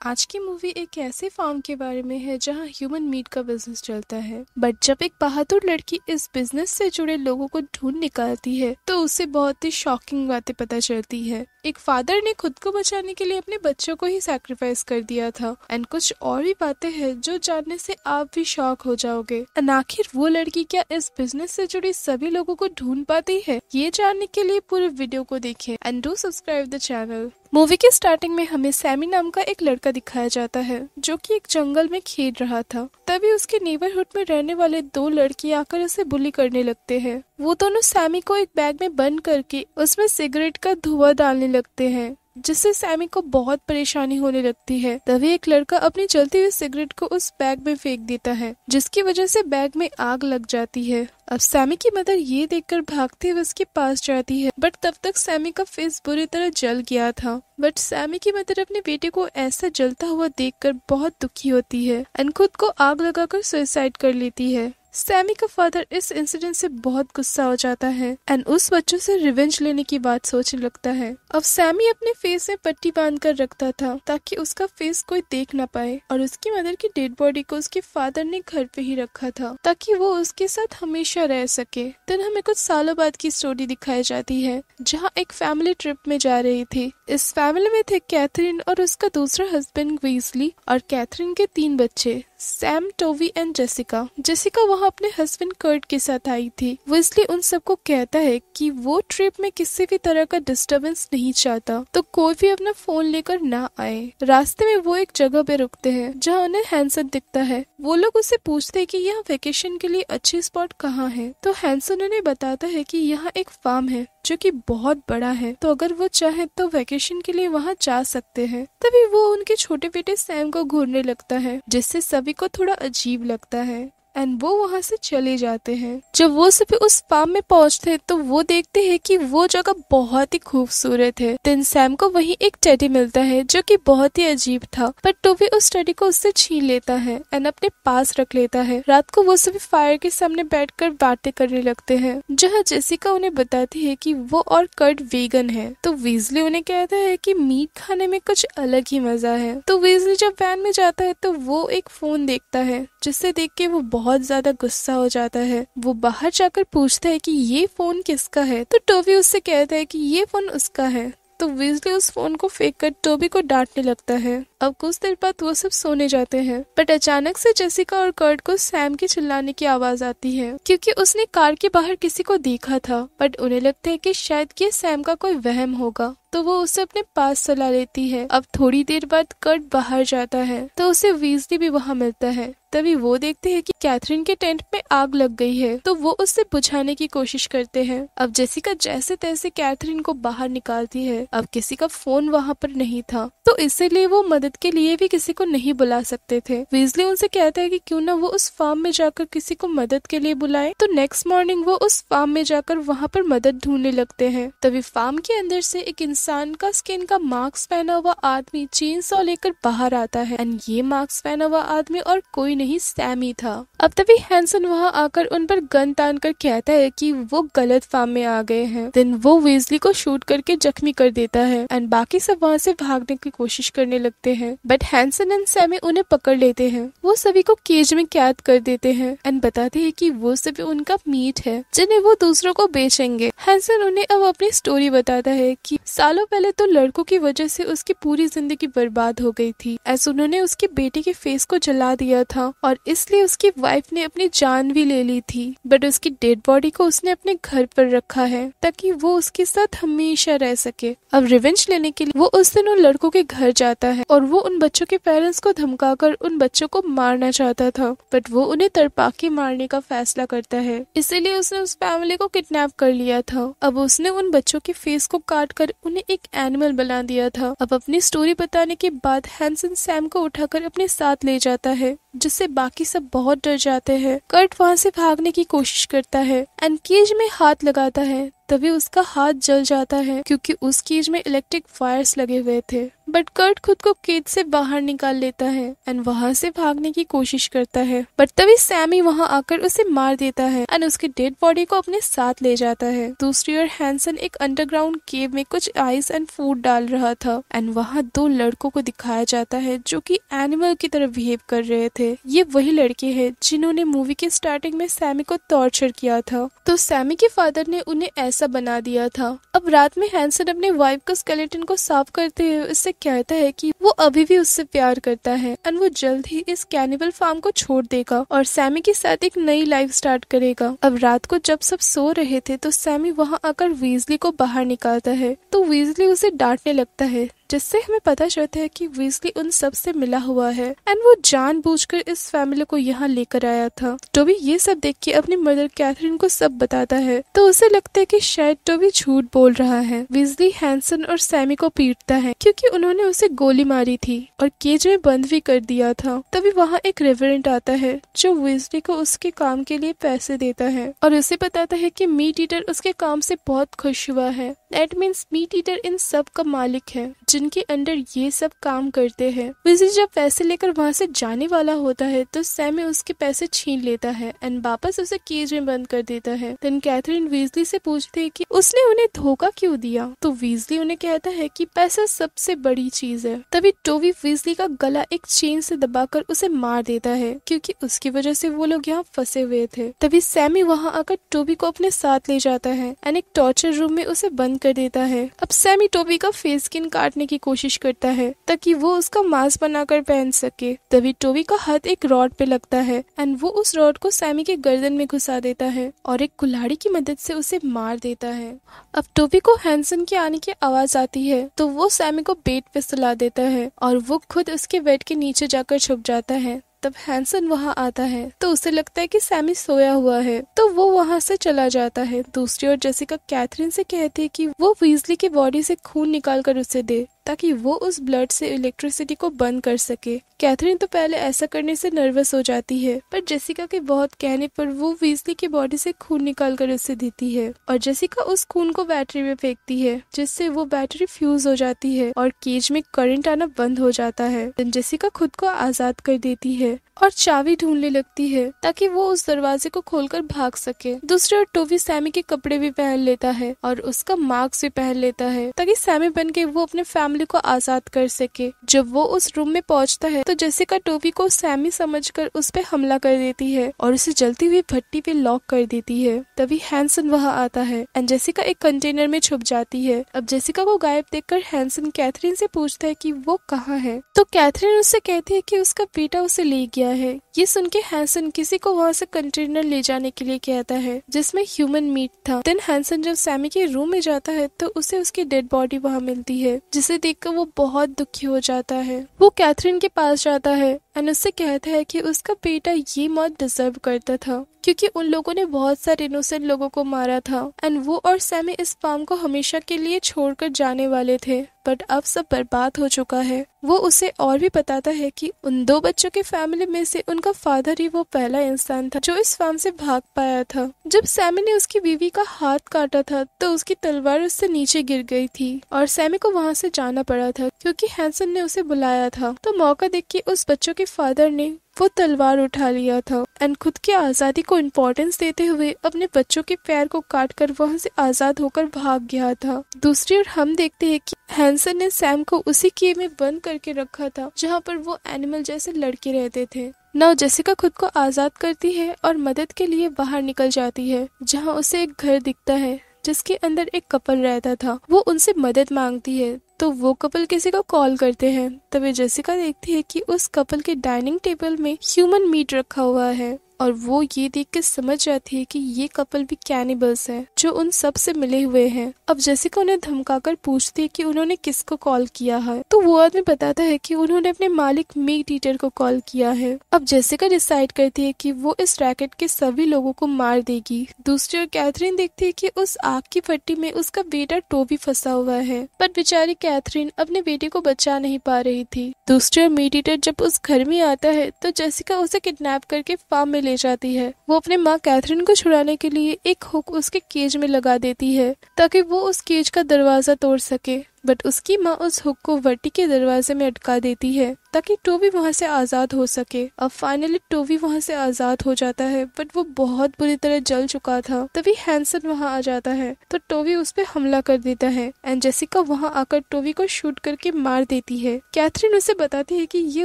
आज की मूवी एक ऐसे फार्म के बारे में है जहां ह्यूमन मीट का बिजनेस चलता है। बट जब एक बहादुर लड़की इस बिजनेस से जुड़े लोगों को ढूंढ निकालती है तो उसे बहुत ही शॉकिंग बातें पता चलती है। एक फादर ने खुद को बचाने के लिए अपने बच्चों को ही सैक्रिफाइस कर दिया था एंड कुछ और भी बातें हैं जो जानने से आप भी शॉक हो जाओगे। आखिर वो लड़की क्या इस बिजनेस से जुड़े सभी लोगों को ढूंढ पाती है? ये जानने के लिए पूरे वीडियो को देखें and do subscribe the channel. Movie के स्टार्टिंग में हमें सैमी नाम का एक लड़का दिखाया जाता है जो कि एक जंगल में खेल रहा था। तभी उसके नेबरहुड में रहने वाले दो लड़के आकर उसे बुली करने लगते हैं। वो दोनों सैमी को एक बैग में बंद करके उसमें सिगरेट का धुआं डालने लगते हैं जिससे सैमी को बहुत परेशानी होने लगती है। तभी एक लड़का अपनी जलती हुई सिगरेट को उस बैग में फेंक देता है जिसकी वजह से बैग में आग लग जाती है। अब सैमी की मदर ये देखकर भागते हुए उसके पास जाती है बट तब तक सैमी का फेस बुरी तरह जल गया था। बट सैमी की मदर अपने बेटे को ऐसा जलता हुआ देखकर बहुत दुखी होती है एंड खुद को आग लगाकर सुसाइड कर लेती है। सैमी का फादर इस इंसिडेंट से बहुत गुस्सा हो जाता है एंड उस बच्चों से रिवेंज लेने की बात सोचने लगता है। अब सैमी अपने फेस में पट्टी बांध कर रखता था ताकि उसका फेस कोई देख ना पाए और उसकी मदर की डेड बॉडी को उसके फादर ने घर पे ही रखा था ताकि वो उसके साथ हमेशा रह सके। देन हमें कुछ सालों बाद की स्टोरी दिखाई जाती है जहाँ एक फैमिली ट्रिप में जा रही थी। इस फैमिली में थे कैथरीन और उसका दूसरा हस्बैंड वीजली और कैथरीन के 3 बच्चे सैम, टोवी एंड जेसिका। जेसिका वहाँ अपने हस्बैंड कर्ट के साथ आई थी। वीजली उन सबको कहता है कि वो ट्रिप में किसी भी तरह का डिस्टरबेंस नहीं चाहता तो कोई भी अपना फोन लेकर ना आए। रास्ते में वो एक जगह पे रुकते हैं जहाँ उन्हें हैंसन दिखता है। वो लोग उससे पूछते हैं कि यहाँ वेकेशन के लिए अच्छी स्पॉट कहाँ है तो हैंसन उन्हें बताता है कि यहाँ एक फार्म है जो कि बहुत बड़ा है तो अगर वो चाहे तो वेकेशन के लिए वहाँ जा सकते हैं। तभी वो उनके छोटे बेटे सैम को घूरने लगता है जिससे सभी को थोड़ा अजीब लगता है एंड वो वहाँ से चले जाते हैं। जब वो सभी उस फार्म में पहुँचते हैं तो वो देखते हैं कि वो जगह बहुत ही खूबसूरत है। देन सैम को वहीं एक टेडी मिलता है जो कि बहुत ही अजीब था पर टोबी उस टेडी को उससे छीन लेता है एंड अपने पास रख लेता है। रात को वो सभी फायर के सामने बैठकर बातें करने लगते हैं जहाँ जेसिका उन्हें बताती है कि वो और कर्ट वीगन है तो वीजली उन्हें कहता है कि मीट खाने में कुछ अलग ही मजा है। तो वीजली जब वैन में जाता है तो वो एक फोन देखता है जिससे देख के वो बहुत ज्यादा गुस्सा हो जाता है। वो बाहर जाकर पूछता है कि ये फोन किसका है तो टोबी उससे कहता है कि ये फोन उसका है। तो वीजली उस फोन को फेंक कर टोबी को डांटने लगता है। अब कुछ देर बाद वो सब सोने जाते हैं बट अचानक से जेसिका और कर्ट को सैम की चिल्लाने की आवाज आती है क्योंकि उसने कार के बाहर किसी को देखा था बट उन्हें लगता है कि शायद ये सैम का कोई वहम होगा तो वो उसे अपने पास सला लेती है। अब थोड़ी देर बाद कर्ट बाहर जाता है तो उसे वीजली भी वहाँ मिलता है। तभी वो देखते हैं कि कैथरीन के टेंट में आग लग गई है तो वो उससे बुझाने की कोशिश करते हैं। अब जेसिका जैसे तैसे कैथरीन को बाहर निकालती है। अब किसी का फोन वहाँ पर नहीं था तो इसीलिए वो मदद के लिए भी किसी को नहीं बुला सकते थे। वीजली उनसे कहता है कि क्यों ना वो उस फार्म में जाकर किसी को मदद के लिए बुलाए। तो नेक्स्ट मॉर्निंग वो उस फार्म में जाकर वहाँ पर मदद ढूंढने लगते हैं। तभी फार्म के अंदर से एक इंसान का स्किन का मास्क पहना हुआ आदमी चेन सॉ लेकर बाहर आता है एंड ये मास्क पहना हुआ आदमी और कोई नहीं सैमी था। अब तभी हैंसन वहाँ आकर उन पर गन तान कर कहता है कि वो गलत फार्म में आ गए हैं। देन वो वीजली को शूट करके जख्मी कर देता है एंड बाकी सब वहाँ से भागने की कोशिश करने लगते हैं बट हैंसन एंड सैमी उन्हें पकड़ लेते हैं। वो सभी को केज में कैद कर देते हैं एंड बताते हैं कि वो सभी उनका मीट है जिन्हें वो दूसरों को बेचेंगे। हैंसन उन्हें अब अपनी स्टोरी बताता है कि सालों पहले तो लड़कों की वजह से उसकी पूरी जिंदगी बर्बाद हो गई थी ऐसा उन्होंने उसके बेटे के फेस को जला दिया था और इसलिए उसकी वाइफ ने अपनी जान भी ले ली थी बट उसकी डेड बॉडी को उसने अपने घर पर रखा है ताकि वो उसके साथ हमेशा रह सके। अब रिवेंज लेने के लिए वो उस दिन उन लड़कों के घर जाता है और वो उन बच्चों के पेरेंट्स को धमकाकर उन बच्चों को मारना चाहता था बट वो उन्हें तड़पा के मारने का फैसला करता है। इसीलिए उसने उस फैमिली को किडनैप कर लिया था। अब उसने उन बच्चों के फेस को काट कर उन्हें एक एनिमल बना दिया था। अब अपनी स्टोरी बताने के बाद हैंसन सैम को उठाकर अपने साथ ले जाता है जिससे बाकी सब बहुत डर जाते हैं। कर्ट वहाँ से भागने की कोशिश करता है एंड केज में हाथ लगाता है तभी उसका हाथ जल जाता है क्योंकि उस केज में इलेक्ट्रिक वायर्स लगे हुए थे। बट कर्ट खुद को केज से बाहर निकाल लेता है एंड वहाँ से भागने की कोशिश करता है, बट तभी सैमी वहाँ आकर उसे मार देता है एंड उसकी डेड बॉडी को अपने साथ ले जाता है। दूसरी ओर हैंसन एक अंडरग्राउंड केव में कुछ आइस एंड फूड डाल रहा था एंड वहाँ दो लड़कों को दिखाया जाता है जो कि एनिमल की तरह बिहेव कर रहे थे। ये वही लड़के हैं जिन्होंने मूवी के स्टार्टिंग में सैमी को टॉर्चर किया था। तो सैमी के फादर ने उन्हें ऐसा बना दिया था। अब रात में हैंसन अपने वाइफ का स्केलेटन को साफ करते हुए उससे कहता है कि वो अभी भी उससे प्यार करता है एंड वो जल्द ही इस कैनिबल फार्म को छोड़ देगा और सैमी के साथ एक नई लाइफ स्टार्ट करेगा। अब रात को जब सब सो रहे थे तो सैमी वहाँ आकर वीजली को बाहर निकालता है, तो वीजली उसे डांटने लगता है, जिससे हमें पता चलता है कि वीजली उन सब से मिला हुआ है एंड वो जानबूझकर इस फैमिली को यहाँ लेकर आया था। टोबी ये सब देख के अपनी मदर कैथरीन को सब बताता है, तो उसे लगता है कि शायद टोबी झूठ बोल रहा है। वीजली हैंसन और सैमी को पीटता है क्योंकि उन्होंने उसे गोली मारी थी और केज में बंद भी कर दिया था। तभी वहाँ एक रेवरेंट आता है जो वीजली को उसके काम के लिए पैसे देता है और उसे बताता है कि मीट ईटर उसके काम से बहुत खुश हुआ है। दैट मीन्स मीट ईटर इन सब का मालिक है जिनके अंडर ये सब काम करते हैं। वीजली जब पैसे लेकर वहाँ से जाने वाला होता है तो सैमी उसके पैसे छीन लेता है एंड वापस उसे केज में बंद कर देता है। देन कैथरीन वीजली से पूछती है कि उसने उन्हें धोखा क्यों दिया, तो वीजली उन्हें कहता है कि पैसा सबसे बड़ी चीज है। तभी टोबी वीजली का गला एक चेन से दबाकर उसे मार देता है क्योंकि उसकी वजह से वो लोग यहाँ फंसे हुए थे। तभी सैमी वहाँ आकर टोबी को अपने साथ ले जाता है एंड एक टॉर्चर रूम में उसे बंद कर देता है। अब सैमी टोबी का फेस स्किन काटने की कोशिश करता है ताकि वो उसका मास्क बनाकर पहन सके। तभी टोबी का हाथ एक रॉड पे लगता है एंड वो उस रॉड को सैमी के गर्दन में घुसा देता है और एक कुल्हाड़ी की मदद से उसे मार देता है। अब टोबी को हैंसन के आने की आवाज आती है तो वो सैमी को बेड पे सुला देता है और वो खुद उसके बेड के नीचे जाकर छुप जाता है। तब हैंसन वहाँ आता है तो उसे लगता है कि सैमी सोया हुआ है, तो वो वहाँ से चला जाता है। दूसरी ओर जेसिका कैथरीन से कहती है कि वो वीजली की बॉडी से खून निकाल कर उसे दे ताकि वो उस ब्लड से इलेक्ट्रिसिटी को बंद कर सके। कैथरीन तो पहले ऐसा करने से नर्वस हो जाती है, पर जेसिका के बहुत कहने पर वो वीजली की बॉडी से खून निकाल कर उसे देती है और जेसिका उस खून को बैटरी में फेंकती है जिससे वो बैटरी फ्यूज हो जाती है और केज में करंट आना बंद हो जाता है। जेसिका खुद को आजाद कर देती है और चाबी ढूंढने लगती है ताकि वो उस दरवाजे को खोलकर भाग सके। दूसरी ओर टोबी सैमी के कपड़े भी पहन लेता है और उसका मास्क भी पहन लेता है ताकि सैमी बन के वो अपने फैमिली को आजाद कर सके। जब वो उस रूम में पहुंचता है तो जेसिका टोबी को सैमी समझकर उस पे हमला कर देती है और उसे जलती हुई भट्टी पे लॉक कर देती है। तभी हैंसन वहाँ आता है एंड जेसिका एक कंटेनर में छुप जाती है। अब जेसिका को गायब देखकर हैंसन कैथरीन से पूछता है कि वो कहाँ है, तो कैथरीन उससे कहती है कि उसका बेटा उसे ले गया है। ये सुन के हैंसन किसी को वहाँ से कंटेनर ले जाने के लिए कहता है जिसमें ह्यूमन मीट था। देन हैंसन जब सैमी के रूम में जाता है तो उसे उसकी डेड बॉडी वहाँ मिलती है जिसे देखकर वो बहुत दुखी हो जाता है। वो कैथरीन के पास जाता है एंड उससे कहता है कि उसका बेटा ये मौत डिजर्व करता था क्योंकि उन लोगों ने बहुत सारे इनोसेंट लोगों को मारा था एंड वो और सैमी इस फार्म को हमेशा के लिए छोड़कर जाने वाले थे, बट अब सब बर्बाद हो चुका है। वो उसे और भी बताता है कि उन दो बच्चों के फैमिली में से उनका फादर ही वो पहला इंसान था जो इस फार्म से भाग पाया था। जब सैमी ने उसकी बीवी का हाथ काटा था तो उसकी तलवार उससे नीचे गिर गई थी और सैमी को वहाँ से जाना पड़ा था क्योंकि हैंसन ने उसे बुलाया था। तो मौका देख के उस बच्चों के फादर ने वो तलवार उठा लिया था एंड खुद की आजादी को इम्पोर्टेंस देते हुए अपने बच्चों के पैर को काट कर वहाँ से आजाद होकर भाग गया था। दूसरी ओर हम देखते हैं कि हैंसन ने सैम को उसी केव में बंद करके रखा था जहाँ पर वो एनिमल जैसे लड़के रहते थे। नाउ जेसिका खुद को आजाद करती है और मदद के लिए बाहर निकल जाती है जहाँ उसे एक घर दिखता है जिसके अंदर एक कपल रहता था। वो उनसे मदद मांगती है तो वो कपल किसी को कॉल करते हैं। तभी जेसिका देखती है कि उस कपल के डाइनिंग टेबल में ह्यूमन मीट रखा हुआ है और वो ये देख के समझ जाती है कि ये कपल भी कैनिबल्स हैं जो उन सब से मिले हुए हैं। अब जेसिका उन्हें धमकाकर पूछती है कि उन्होंने किसको कॉल किया है, तो वो आदमी बताता है कि उन्होंने अपने मालिक मीट ईटर को कॉल किया है। अब जेसिका डिसाइड करती है कि वो इस रैकेट के सभी लोगों को मार देगी। दूसरी ओर कैथरीन देखती है कि उस आग की भट्टी में उसका बेटा टोबी फंसा हुआ है, पर बेचारी कैथरीन अपने बेटे को बचा नहीं पा रही थी। दूसरी ओर मीट ईटर जब उस घर में आता है तो जेसिका उसे किडनैप करके फार्म में ले जाती है। वो अपने माँ कैथरीन को छुड़ाने के लिए एक हुक उसके केज में लगा देती है ताकि वो उस केज का दरवाजा तोड़ सके, बट उसकी माँ उस हुक को वर्टी के दरवाजे में अटका देती है ताकि टोबी वहाँ से आजाद हो सके। अब फाइनली टोबी वहाँ से आजाद हो जाता है, बट वो बहुत बुरी तरह जल चुका था। तभी हैंसन वहाँ आ जाता है तो टोबी उस पर हमला कर देता है एंड जेसिका वहाँ आकर टोबी को शूट करके मार देती है। कैथरीन उसे बताती है कि ये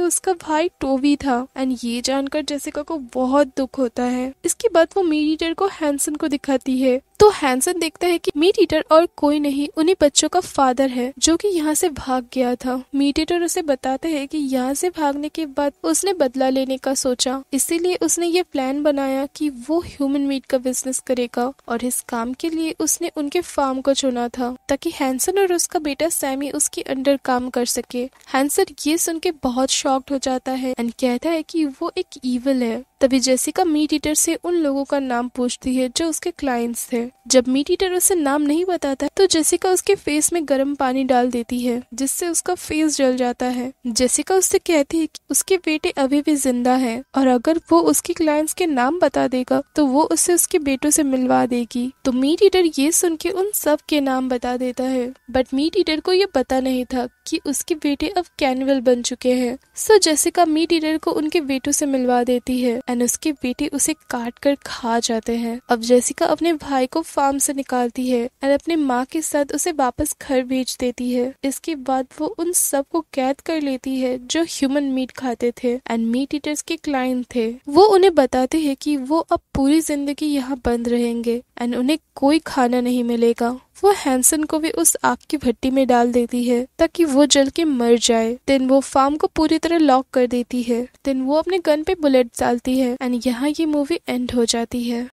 उसका भाई टोबी था एंड ये जानकर जेसिका को बहुत दुख होता है। इसके बाद वो मीट ईटर को हैंसन को दिखाती है तो हैंसन देखता है कि मीट ईटर और कोई नहीं उन्हीं बच्चों का फादर है जो कि यहाँ से भाग गया था। मीट ईटर उसे बताते हैं कि यहाँ से भागने के बाद उसने बदला लेने का सोचा, इसीलिए उसने ये प्लान बनाया कि वो ह्यूमन मीट का बिजनेस करेगा और इस काम के लिए उसने उनके फार्म को चुना था ताकि हैंसन और उसका बेटा सैमी उसके अंडर काम कर सके। हैंसन ये सुन के बहुत शॉक्ड हो जाता है एंड कहता है कि वो एक ईविल है। तभी जेसिका मीट ईटर से उन लोगों का नाम पूछती है जो उसके क्लाइंट्स थे। जब मीट ईटर उसे नाम नहीं बताता तो जेसिका उसके फेस में गर्म पानी डाल देती है जिससे उसका फेस जल जाता है। जेसिका उससे कहती है कि उसके बेटे अभी भी जिंदा हैं और अगर वो उसके क्लाइंट्स के नाम बता देगा तो वो उससे उसके बेटों से मिलवा देगी। तो मीट ईटर ये सुन के उन सब के नाम बता देता है, बट मीट ईटर को ये पता नहीं था कि उसके बेटे अब कैनिवल बन चुके हैं। सो जेसिका मीट ईटर को उनके बेटों से मिलवा देती है एंड उसके बेटे उसे काट कर खा जाते हैं। अब जेसिका अपने भाई को फार्म से निकालती है एंड अपने माँ के साथ उसे वापस घर भेज देती है। इसके बाद वो उन सब को कैद कर लेती है जो ह्यूमन मीट खाते थे एंड मीट ईटर्स के क्लाइंट थे। वो उन्हें बताते हैं कि वो अब पूरी जिंदगी यहाँ बंद रहेंगे एंड उन्हें कोई खाना नहीं मिलेगा। वो हैंसन को भी उस आग की भट्टी में डाल देती है ताकि वो जल के मर जाए। देन वो फार्म को पूरी तरह लॉक कर देती है। देन वो अपने गन पे बुलेट डालती है एंड यहाँ ये मूवी एंड हो जाती है।